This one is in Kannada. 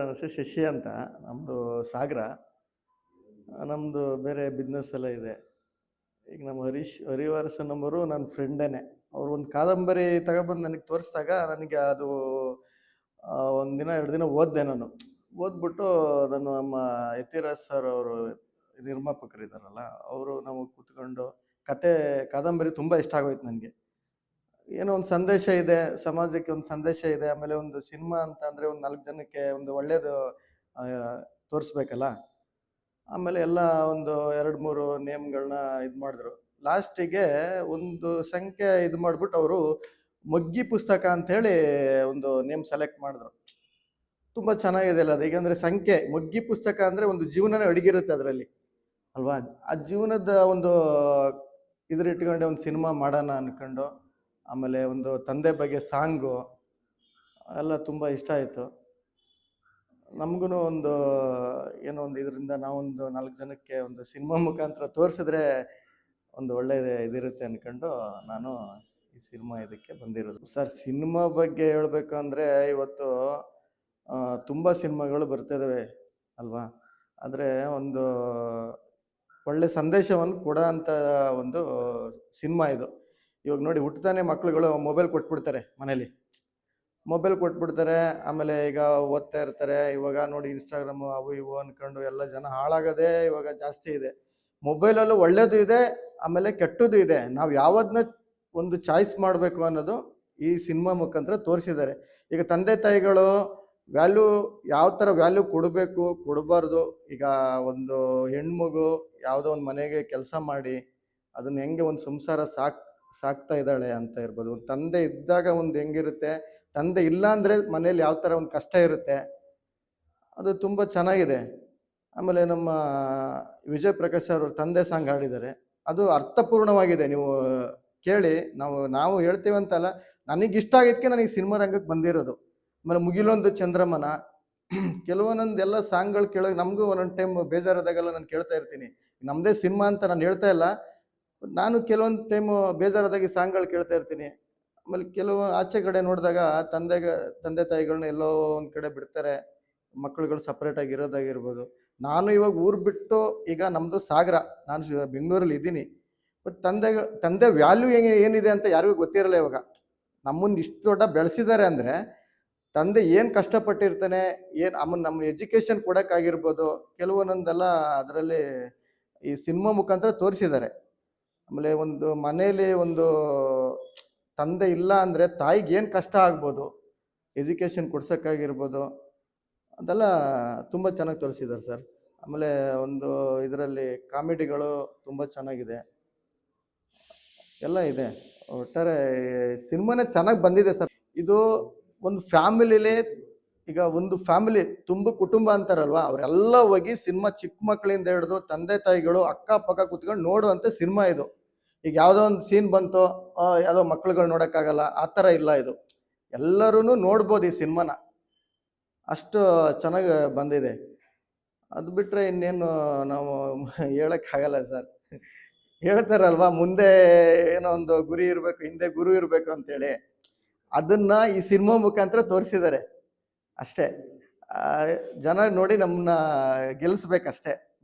ನನ್ನ ಹೆಸರು ಶಶಿ ಅಂತ. ನಮ್ಮದು ಸಾಗರ. ನಮ್ಮದು ಬೇರೆ ಬಿಸ್ನೆಸ್ ಎಲ್ಲ ಇದೆ. ಈಗ ನಮ್ಮ ಹರಿವರಸನ್ ನಂಬರು ನನ್ನ ಫ್ರೆಂಡೇನೆ. ಅವ್ರು ಒಂದು ಕಾದಂಬರಿ ತಗೊಬಂದು ನನಗೆ ತೋರಿಸಿದಾಗ ನನಗೆ ಅದು ಒಂದು ದಿನ 2 ದಿನ ಓದಿದೆ ನಾನು. ಓದ್ಬಿಟ್ಟು ನಾನು ನಮ್ಮ ಯತಿರಾಜ್ ಸರ್ ಅವರು ನಿರ್ಮಾಪಕರಿದ್ದಾರಲ್ಲ, ಅವರು ನಾವು ಕೂತ್ಕೊಂಡು ಕತೆ ಕಾದಂಬರಿ ತುಂಬ ಇಷ್ಟ ಆಗೋಯ್ತು ನನಗೆ. ಏನೋ ಒಂದು ಸಂದೇಶ ಇದೆ, ಸಮಾಜಕ್ಕೆ ಒಂದು ಸಂದೇಶ ಇದೆ. ಆಮೇಲೆ ಒಂದು ಸಿನಿಮಾ ಅಂತ ಅಂದರೆ ಒಂದು 4 ಜನಕ್ಕೆ ಒಂದು ಒಳ್ಳೇದು ತೋರಿಸ್ಬೇಕಲ್ಲ. ಆಮೇಲೆ ಎಲ್ಲ ಒಂದು 2, 3 ನೇಮ್‌ಗಳನ್ನ ಇದು ಮಾಡಿದ್ರು. ಲಾಸ್ಟಿಗೆ ಒಂದು ಸಂಖ್ಯೆ ಇದು ಮಾಡ್ಬಿಟ್ಟು ಅವರು ಮೊಗ್ಗಿ ಪುಸ್ತಕ ಅಂತೇಳಿ ಒಂದು ನೇಮ್ ಸೆಲೆಕ್ಟ್ ಮಾಡಿದ್ರು. ತುಂಬ ಚೆನ್ನಾಗಿದೆ ಅಲ್ಲ ಅದು. ಈಗಂದ್ರೆ ಸಂಖ್ಯೆ ಮೊಗ್ಗಿ ಪುಸ್ತಕ ಅಂದರೆ ಒಂದು ಜೀವನನೇ ಅಡಗಿರುತ್ತೆ ಅದರಲ್ಲಿ ಅಲ್ವಾ? ಆ ಜೀವನದ ಒಂದು ಇಟ್ಕೊಂಡೆ ಒಂದು ಸಿನಿಮಾ ಮಾಡೋಣ ಅನ್ಕೊಂಡು, ಆಮೇಲೆ ಒಂದು ತಂದೆ ಬಗ್ಗೆ ಸಾಂಗು ಎಲ್ಲ ತುಂಬ ಇಷ್ಟ ಆಯಿತು. ನಮಗೂ ಒಂದು ಏನೋ ಒಂದು ಇದರಿಂದ ನಾವೊಂದು 4 ಜನಕ್ಕೆ ಒಂದು ಸಿನಿಮಾ ಮುಖಾಂತರ ತೋರಿಸಿದ್ರೆ ಒಂದು ಒಳ್ಳೆ ಇದಿರುತ್ತೆ ಅನ್ಕೊಂಡು ನಾನು ಈ ಸಿನಿಮಾ ಇದಕ್ಕೆ ಬಂದಿರೋದು. ಸರ್, ಸಿನಿಮಾ ಬಗ್ಗೆ ಹೇಳಬೇಕು ಅಂದರೆ ಇವತ್ತು ತುಂಬ ಸಿನಿಮಾಗಳು ಬರ್ತಿದ್ದಾವೆ ಅಲ್ವಾ? ಆದರೆ ಒಂದು ಒಳ್ಳೆ ಸಂದೇಶವನ್ನು ಕೊಡೋ ಅಂಥ ಒಂದು ಸಿನಿಮಾ ಇದು. ಇವಾಗ ನೋಡಿ, ಹುಟ್ಟುತ್ತಾನೆ ಮಕ್ಳುಗಳು ಮೊಬೈಲ್ ಕೊಟ್ಬಿಡ್ತಾರೆ ಮನೇಲಿ. ಮೊಬೈಲ್ ಕೊಟ್ಬಿಡ್ತಾರೆ. ಆಮೇಲೆ ಈಗ ಓದ್ತಾ ಇರ್ತಾರೆ. ಇವಾಗ ನೋಡಿ ಇನ್ಸ್ಟಾಗ್ರಾಮು ಅವು ಇವು ಅನ್ಕೊಂಡು ಎಲ್ಲ ಜನ ಹಾಳಾಗೋದೇ ಇವಾಗ ಜಾಸ್ತಿ ಇದೆ. ಮೊಬೈಲಲ್ಲೂ ಒಳ್ಳೇದು ಇದೆ, ಆಮೇಲೆ ಕೆಟ್ಟದ್ದು ಇದೆ. ನಾವು ಯಾವ್ದನ್ನ ಒಂದು ಚಾಯ್ಸ್ ಮಾಡಬೇಕು ಅನ್ನೋದು ಈ ಸಿನಿಮಾ ಮುಖಾಂತರ ತೋರಿಸಿದ್ದಾರೆ. ಈಗ ತಂದೆ ತಾಯಿಗಳು ವ್ಯಾಲ್ಯೂ ಯಾವ ಥರ ವ್ಯಾಲ್ಯೂ ಕೊಡಬೇಕು, ಕೊಡಬಾರ್ದು. ಈಗ ಒಂದು ಹೆಣ್ಮಗು ಯಾವುದೋ ಒಂದು ಮನೆಗೆ ಕೆಲಸ ಮಾಡಿ ಅದನ್ನ ಹೆಂಗೆ ಒಂದು ಸಂಸಾರ ಸಾಕ್ತಾ ಇದ್ದಾಳೆ ಅಂತ ಇರ್ಬೋದು. ಒಂದು ತಂದೆ ಇದ್ದಾಗ ಒಂದು ಹೆಂಗಿರುತ್ತೆ, ತಂದೆ ಇಲ್ಲ ಅಂದರೆ ಮನೇಲಿ ಯಾವ ಥರ ಒಂದು ಕಷ್ಟ ಇರುತ್ತೆ, ಅದು ತುಂಬ ಚೆನ್ನಾಗಿದೆ. ಆಮೇಲೆ ನಮ್ಮ ವಿಜಯ್ ಪ್ರಕಾಶ್ ಅವರು ತಂದೆ ಸಾಂಗ್ ಹಾಡಿದ್ದಾರೆ. ಅದು ಅರ್ಥಪೂರ್ಣವಾಗಿದೆ. ನೀವು ಕೇಳಿ. ನಾವು ಹೇಳ್ತೀವಂತಲ್ಲ, ನನಗಿಷ್ಟ ಆಗಿದ್ದಕ್ಕೆ ನನಗೆ ಸಿನಿಮಾ ರಂಗಕ್ಕೆ ಬಂದಿರೋದು. ಆಮೇಲೆ ಮುಗಿಲೊಂದು ಚಂದ್ರಮನ, ಕೆಲವೊಂದೊಂದು ಎಲ್ಲ ಸಾಂಗ್ಗಳು ಕೇಳೋಕೆ ನಮಗೂ ಒಂದೊಂದು ಟೈಮ್ ಬೇಜಾರಾದಾಗೆಲ್ಲ ನಾನು ಕೇಳ್ತಾ ಇರ್ತೀನಿ. ನಮ್ಮದೇ ಸಿನಿಮಾ ಅಂತ ನಾನು ಹೇಳ್ತಾ ಇಲ್ಲ, ನಾನು ಕೆಲವೊಂದು ಟೈಮು ಬೇಜಾರಾದಾಗ ಈ ಸಾಂಗ್ಗಳು ಕೇಳ್ತಾ ಇರ್ತೀನಿ. ಆಮೇಲೆ ಕೆಲವು ಆಚೆ ಕಡೆ ನೋಡಿದಾಗ ತಂದೆ ತಾಯಿಗಳನ್ನ ಎಲ್ಲೋ ಒಂದು ಕಡೆ ಬಿಡ್ತಾರೆ, ಮಕ್ಕಳುಗಳು ಸಪ್ರೇಟಾಗಿ ಇರೋದಾಗಿರ್ಬೋದು. ನಾನು ಇವಾಗ ಊರು ಬಿಟ್ಟು ಈಗ ನಮ್ಮದು ಸಾಗರ, ನಾನು ಬೆಂಗಳೂರಲ್ಲಿ ಇದ್ದೀನಿ. ಬಟ್ ತಂದೆ ವ್ಯಾಲ್ಯೂ ಏನಿದೆ ಅಂತ ಯಾರಿಗೂ ಗೊತ್ತಿರಲ್ಲ ಇವಾಗ. ನಮ್ಮನ್ನು ಇಷ್ಟು ದೊಡ್ಡ ಬೆಳೆಸಿದ್ದಾರೆ ಅಂದರೆ ತಂದೆ ಏನು ಕಷ್ಟಪಟ್ಟಿರ್ತಾನೆ, ನಮ್ಮ ಎಜುಕೇಷನ್ ಕೊಡೋಕ್ಕಾಗಿರ್ಬೋದು, ಕೆಲವೊಂದೊಂದೆಲ್ಲ ಅದರಲ್ಲಿ ಈ ಸಿನಿಮಾ ಮುಖಾಂತರ ತೋರಿಸಿದ್ದಾರೆ. ಆಮೇಲೆ ಒಂದು ಮನೇಲಿ ಒಂದು ತಂದೆ ಇಲ್ಲ ಅಂದರೆ ತಾಯಿಗೆ ಏನು ಕಷ್ಟ ಆಗ್ಬೋದು, ಎಜುಕೇಷನ್ ಕೊಡ್ಸೋಕ್ಕಾಗಿರ್ಬೋದು, ಅದೆಲ್ಲ ತುಂಬ ಚೆನ್ನಾಗಿ ತೋರಿಸಿದ್ದಾರೆ ಸರ್. ಆಮೇಲೆ ಒಂದು ಇದರಲ್ಲಿ ಕಾಮಿಡಿಗಳು ತುಂಬ ಚೆನ್ನಾಗಿದೆ, ಎಲ್ಲ ಇದೆ. ಒಟ್ಟಾರೆ ಸಿನಿಮಾನೇ ಚೆನ್ನಾಗಿ ಬಂದಿದೆ ಸರ್. ಇದು ಒಂದು ಫ್ಯಾಮಿಲಿಲಿ, ಈಗ ಒಂದು ಫ್ಯಾಮಿಲಿ ತುಂಬ ಕುಟುಂಬ ಅಂತಾರಲ್ವಾ, ಅವರೆಲ್ಲ ಹೋಗಿ ಸಿನಿಮಾ ಚಿಕ್ಕ ಮಕ್ಕಳಿಂದ ಹಿಡಿದು ತಂದೆ ತಾಯಿಗಳು ಅಕ್ಕಪಕ್ಕ ಕೂತ್ಕೊಂಡು ನೋಡುವಂಥ ಸಿನಿಮಾ ಇದು. ಈಗ ಯಾವುದೋ ಒಂದು ಸೀನ್ ಬಂತು, ಯಾವುದೋ ಮಕ್ಳುಗಳು ನೋಡೋಕ್ಕಾಗಲ್ಲ, ಆ ಥರ ಇಲ್ಲ ಇದು. ಎಲ್ಲರೂ ನೋಡ್ಬೋದು ಈ ಸಿನಿಮಾನ, ಅಷ್ಟು ಚೆನ್ನಾಗಿ ಬಂದಿದೆ. ಅದು ಬಿಟ್ಟರೆ ಇನ್ನೇನು ನಾವು ಹೇಳೋಕ್ಕಾಗಲ್ಲ ಸರ್. ಹೇಳ್ತಾರಲ್ವಾ, ಮುಂದೆ ಏನೋ ಒಂದು ಗುರಿ ಇರಬೇಕು, ಹಿಂದೆ ಗುರು ಇರಬೇಕು ಅಂತೇಳಿ, ಅದನ್ನ ಈ ಸಿನಿಮಾ ಮುಖಾಂತರ ತೋರಿಸಿದ್ದಾರೆ ಅಷ್ಟೇ. ಜನ ನೋಡಿ ನಮ್ಮನ್ನ ಗೆಲ್ಲಿಸ್ಬೇಕಷ್ಟೇ.